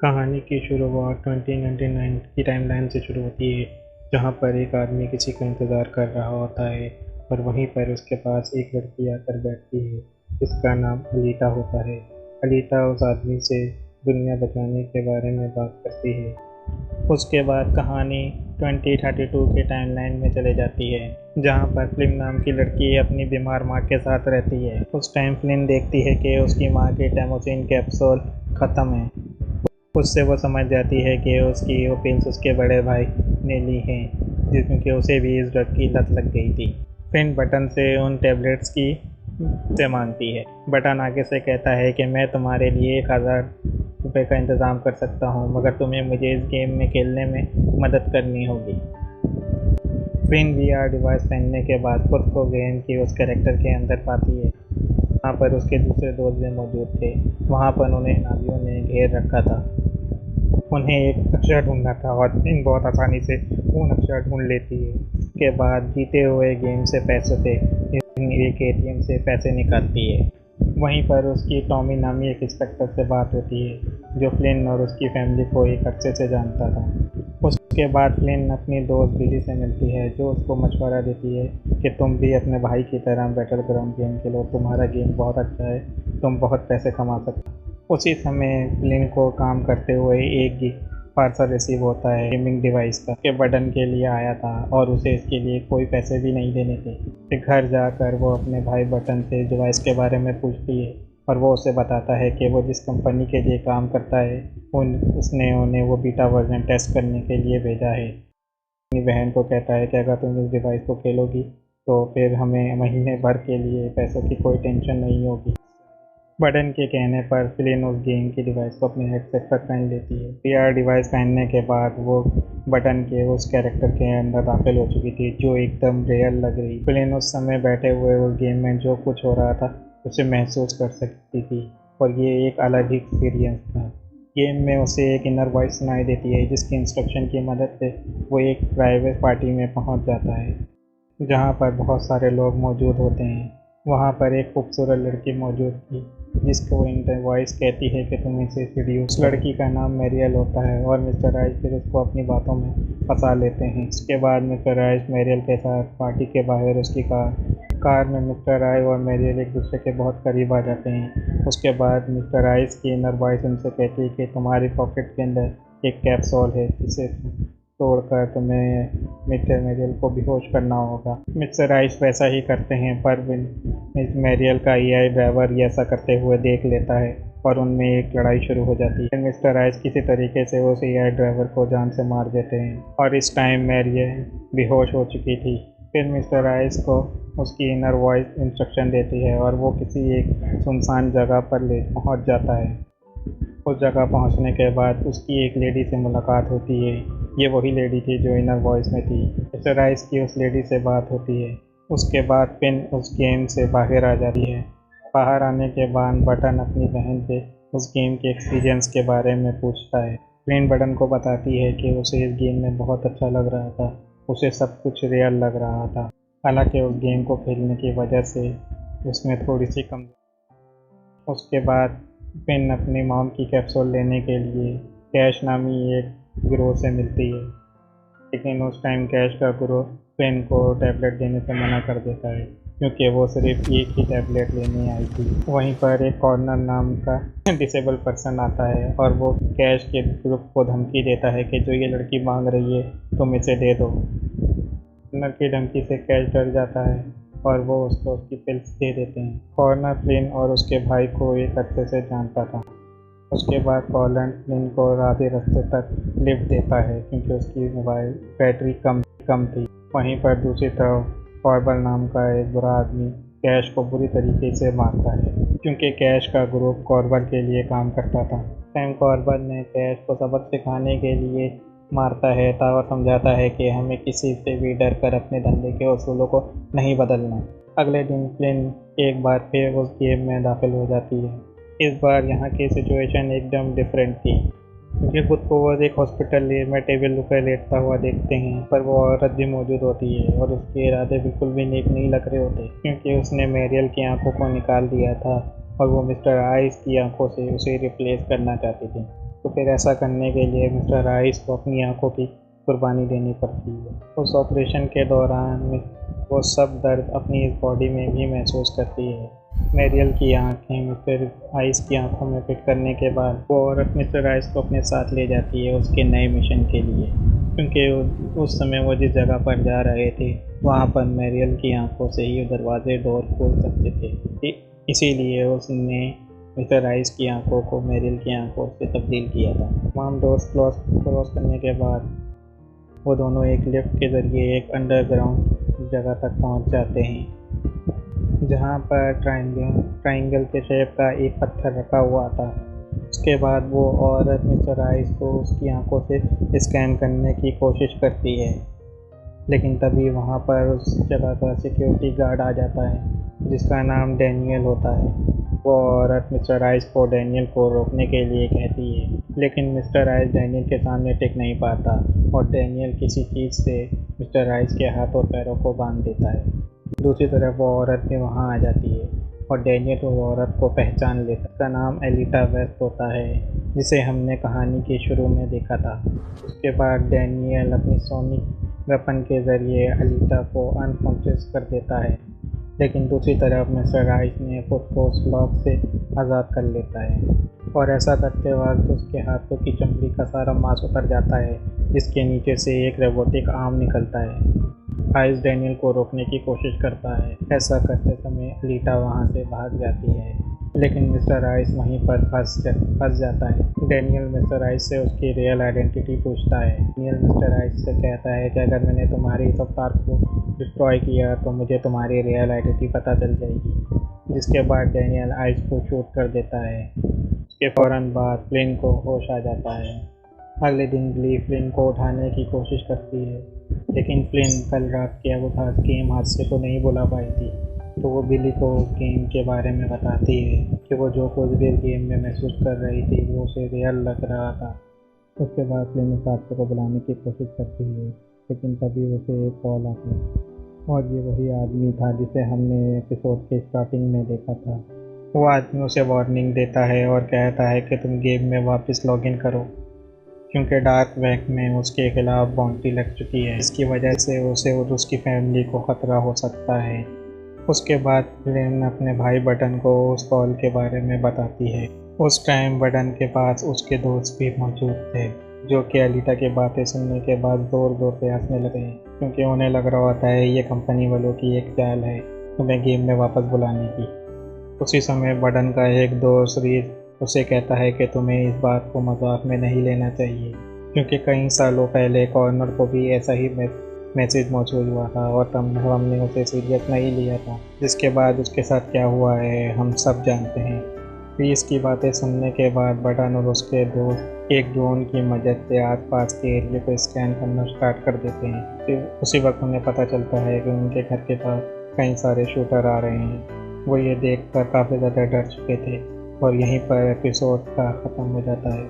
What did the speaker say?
कहानी की शुरुआत 2099 की टाइमलाइन से शुरू होती है, जहाँ पर एक आदमी किसी का इंतज़ार कर रहा होता है और वहीं पर उसके पास एक लड़की आकर बैठती है जिसका नाम अलीटा होता है। अलीटा उस आदमी से दुनिया बचाने के बारे में बात करती है। उसके बाद कहानी 2032 के टाइमलाइन में चले जाती है, जहाँ पर फ्लिन नाम की लड़की अपनी बीमार माँ के साथ रहती है। उस टाइम फ्लिन देखती है कि उसकी माँ के टाइमोसिन कैप्सूल ख़त्म है। उससे वो समझ जाती है कि उसकी वो पिल्स उसके बड़े भाई ने ली हैं, क्योंकि उसे भी इस ड्रग की लत लग गई थी। फिन बटन से उन टैबलेट्स की से मांगती है। बटन आगे से कहता है कि मैं तुम्हारे लिए 1000 रुपये का इंतज़ाम कर सकता हूँ, मगर तुम्हें मुझे इस गेम में खेलने में मदद करनी होगी। फिन VR डिवाइस पहनने के बाद खुद को गेम की उस कैरेक्टर के अंदर पाती है। वहाँ पर उसके दूसरे दोस्त भी मौजूद थे। वहाँ पर उन्हें नाजियों ने घेर रखा था। उन्हें एक नक्शा ढूंढना था और फिन बहुत आसानी से वो नक्शा ढूंढ लेती है। उसके बाद जीते हुए गेम से पैसों से एक ATM से पैसे निकालती है। वहीं पर उसकी टॉमी नामी एक इंस्पेक्टर से बात होती है, जो फ्लिन और उसकी फैमिली को एक अरसे से जानता था। उसके बाद फ्लिन अपनी दोस्त बिली से मिलती है, जो उसको मशवरा देती है कि तुम भी अपने भाई की तरह बैटलग्राउंड गेम खेलो, तुम्हारा गेम बहुत अच्छा है, तुम बहुत पैसे कमा सकते हो। उसी समय फ्लिन को काम करते हुए एक पार्सल रिसीव होता है गेमिंग डिवाइस का, के बटन के लिए आया था और उसे इसके लिए कोई पैसे भी नहीं देने थे। फिर घर जाकर वो अपने भाई बटन से डिवाइस के बारे में पूछती है और वो उसे बताता है कि वो जिस कंपनी के लिए काम करता है उसने उन्हें वो बीटा वर्जन टेस्ट करने के लिए भेजा है। अपनी बहन को कहता है कि अगर तुम इस डिवाइस को खेलोगी तो फिर हमें महीने भर के लिए पैसों की कोई टेंशन नहीं होगी। बटन के कहने पर फ्लिन उस गेम की डिवाइस को अपने हेडसेट पर पहन लेती है। VR डिवाइस पहनने के बाद वो बटन के उस कैरेक्टर के अंदर दाखिल हो चुकी थी, जो एकदम रियल लग रही। फ्लिन उस समय बैठे हुए उस गेम में जो कुछ हो रहा था उसे महसूस कर सकती थी और ये एक अलग ही एक्सपीरियंस था। गेम में उसे एक इनर वॉइस सुनाई देती है, जिसकी इंस्ट्रक्शन की मदद से वो एक प्राइवेट पार्टी में पहुंच जाता है, जहाँ पर बहुत सारे लोग मौजूद होते हैं। वहाँ पर एक खूबसूरत लड़की मौजूद थी, जिसको इंटर वॉइस कहती है कि तुम इसे सीडीओ। उस लड़की का नाम मैरियल होता है और मिस्टर राइस फिर उसको अपनी बातों में फंसा लेते हैं। इसके बाद मिस्टर राइस मैरियल के साथ पार्टी के बाहर उसकी कार में मिस्टर राइस और मैरियल एक दूसरे के बहुत करीब आ जाते हैं। उसके बाद मिस्टर राइस की इनर वॉइस उनसे कहती है कि तुम्हारी पॉकेट के अंदर एक कैप्सूल है, जिसे तोड़कर तुम्हें मिस्टर मैरियल को बेहोश करना होगा। मिस्टर राइस वैसा ही करते हैं, पर मैरियल का AI ड्राइवर ये ऐसा करते हुए देख लेता है और उनमें एक लड़ाई शुरू हो जाती है। मिस्टर राइस किसी तरीके से उस AI ड्राइवर को जान से मार देते हैं और इस टाइम मैरियल बेहोश हो चुकी थी। फिर मिस्टर राइस को उसकी इनर वॉइस इंस्ट्रक्शन देती है और वो किसी एक सुनसान जगह पर पहुंच जाता है। उस जगह पहुंचने के बाद उसकी एक लेडी से मुलाकात होती है। ये वही लेडी थी जो इनर वॉइस में थी। मिस्टर राइस की उस लेडी से बात होती है। उसके बाद पिन उस गेम से बाहर आ जाती है। बाहर आने के बाद बटन अपनी बहन से उस गेम के एक्सपीरियंस के बारे में पूछता है। पिन बटन को बताती है कि उसे इस गेम में बहुत अच्छा लग रहा था, उसे सब कुछ रियल लग रहा था। हालांकि उस गेम को खेलने की वजह से उसमें थोड़ी सी कम। उसके बाद पिन अपनी मॉम की कैप्सूल लेने के लिए कैश नामी एक गिरोह से मिलती है, लेकिन उस टाइम कैश का गिरोह पिन को टैबलेट देने से मना कर देता है, क्योंकि वो सिर्फ एक ही टैबलेट लेने आई थी। वहीं पर एक कॉर्नर नाम का डिसेबल पर्सन आता है और वो कैश के ग्रुप को धमकी देता है कि जो ये लड़की मांग रही है तुम इसे दे दो। कॉर्नर की धमकी से कैश डर जाता है और वो उसको उसकी पिल्स दे देते हैं। कॉर्नर फ्लिन और उसके भाई को एक अच्छे से जानता था। उसके बाद कॉर्नर फ्लिन को आधे रास्ते तक लिफ्ट देता है, क्योंकि उसकी मोबाइल बैटरी कम थी। वहीं पर दूसरी तरफ कॉर्बल नाम का एक बुरा आदमी कैश को बुरी तरीके से मारता है, क्योंकि कैश का ग्रुप कॉर्बल के लिए काम करता था। टाइम कॉर्बल ने कैश को सबक सिखाने के लिए मारता है और समझाता है कि हमें किसी से भी डर कर अपने धंधे के उसूलों को नहीं बदलना। अगले दिन फ्लिन एक बार फिर उस गेम में दाखिल हो जाती है। इस बार यहाँ की सिचुएशन एकदम डिफरेंट थी, क्योंकि खुद को वो एक हॉस्पिटल में टेबल पर लेटता हुआ देखते हैं, पर वो औरत भी मौजूद होती है और उसके इरादे बिल्कुल भी नेक नहीं लग रहे होते, क्योंकि उसने मैरियल की आंखों को निकाल दिया था और वो मिस्टर आइस की आंखों से उसे रिप्लेस करना चाहती थी। तो फिर ऐसा करने के लिए मिस्टर राइस को अपनी आंखों की कुर्बानी देनी पड़ती है। उस ऑपरेशन के दौरान वो सब दर्द अपनी इस बॉडी में भी महसूस करती है। मैरियल की आंखें मिस्टर राइस की आंखों में फिट करने के बाद वो औरत मिस्टर राइस को अपने साथ ले जाती है उसके नए मिशन के लिए, क्योंकि उस समय वो जिस जगह पर जा रहे थे वहाँ पर मैरियल की आंखों से ही दरवाजे डोर खोल सकते थे। इसीलिए उसने मिस्टर राइस की आंखों को मैरियल की आंखों से तब्दील किया था। तमाम डोर्स क्रॉस करने के बाद वो दोनों एक लिफ्ट के ज़रिए एक अंडरग्राउंड जगह तक पहुंच जाते हैं, जहां पर ट्रायंगल के शेप का एक पत्थर रखा हुआ था। उसके बाद वो औरत मिस्टर राइस को उसकी आंखों से स्कैन करने की कोशिश करती है, लेकिन तभी वहाँ पर उस जगह का सिक्योरिटी गार्ड आ जाता है जिसका नाम डैनियल होता है। वो औरत मिस्टर राइस को डैनियल को रोकने के लिए कहती है, लेकिन मिस्टर राइस डैनियल के सामने टिक नहीं पाता और डैनियल किसी चीज़ से मिस्टर राइस के हाथ और पैरों को बांध देता है। दूसरी तरफ वो औरत भी वहाँ आ जाती है और डैनियल उस औरत को पहचान लेता है। उसका नाम एलिटा वेस्ट होता है, जिसे हमने कहानी के शुरू में देखा था। उसके बाद डैनियल अपनी सोनिक वेपन के ज़रिए एलिटा को अनकॉन्शियस कर देता है, लेकिन दूसरी तरफ मिस्टर राइस ने खुद को उस लॉक से आज़ाद कर लेता है और ऐसा करते वक्त उसके हाथों की चमड़ी का सारा मांस उतर जाता है, जिसके नीचे से एक रोबोटिक आर्म निकलता है। राइस डैनियल को रोकने की कोशिश करता है। ऐसा करते समय एलिटा वहाँ से भाग जाती है, लेकिन मिस्टर राइस वहीं पर फंस जाता है। डैनियल मिस्टर राइस से उसकी रियल आइडेंटिटी पूछता है। डैनियल मिस्टर राइस से कहता है कि अगर मैंने तुम्हारी इस अवतार को डिस्ट्रॉय किया तो मुझे तुम्हारी रियल आइडेंटिटी पता चल जाएगी। जिसके बाद डैनियल आइस को शूट कर देता है। उसके फ़ौरन बाद फ्लिन को होश आ जाता है। अगले दिन बिली फ्लिन को उठाने की कोशिश करती है, लेकिन फ्लिन कल रात के अवकाश गेम हादसे को नहीं बुला पाई थी, तो वो बिली को उस गेम के बारे में बताती है कि वो जो कुछ भी गेम में महसूस कर रही थी वो उसे रियल लग रहा था। उसके बाद फ्लिन उस हादसे को बुलाने की कोशिश करती है, लेकिन तभी उसे एक कॉल आता है और ये वही आदमी था जिसे हमने एपिसोड के स्टार्टिंग में देखा था। वो आदमी उसे वार्निंग देता है और कहता है कि तुम गेम में वापस लॉगिन करो, क्योंकि डार्क वेब में उसके खिलाफ बाउंटी लग चुकी है। इसकी वजह से उसे और उसकी फैमिली को ख़तरा हो सकता है। उसके बाद फ्लिन अपने भाई बटन को उस कॉल के बारे में बताती है। उस टाइम बटन के पास उसके दोस्त भी मौजूद थे, जो कि एलिटा की बातें सुनने के बाद ज़ोर ज़ोर से हंसने लगे हैं, क्योंकि उन्हें लग रहा होता है ये कंपनी वालों की एक चाल है तुम्हें गेम में वापस बुलाने की। उसी समय बटन का एक दोस्त रीड उसे कहता है कि तुम्हें इस बात को मजाक में नहीं लेना चाहिए, क्योंकि कई सालों पहले कॉर्नर को भी ऐसा ही मैसेज मौजूद हुआ था और तब हमने उसे सीरियस नहीं लिया था। जिसके बाद उसके साथ क्या हुआ है हम सब जानते हैं। रीस की बातें सुनने के बाद बटन और उसके दोस्त एक ड्रोन की मदद से आसपास के एरिया को स्कैन करना स्टार्ट कर देते हैं। फिर उसी वक्त उन्हें पता चलता है कि उनके घर के पास कई सारे शूटर आ रहे हैं। वो ये देखकर काफ़ी ज़्यादा डर चुके थे और यहीं पर एपिसोड का ख़त्म हो जाता है।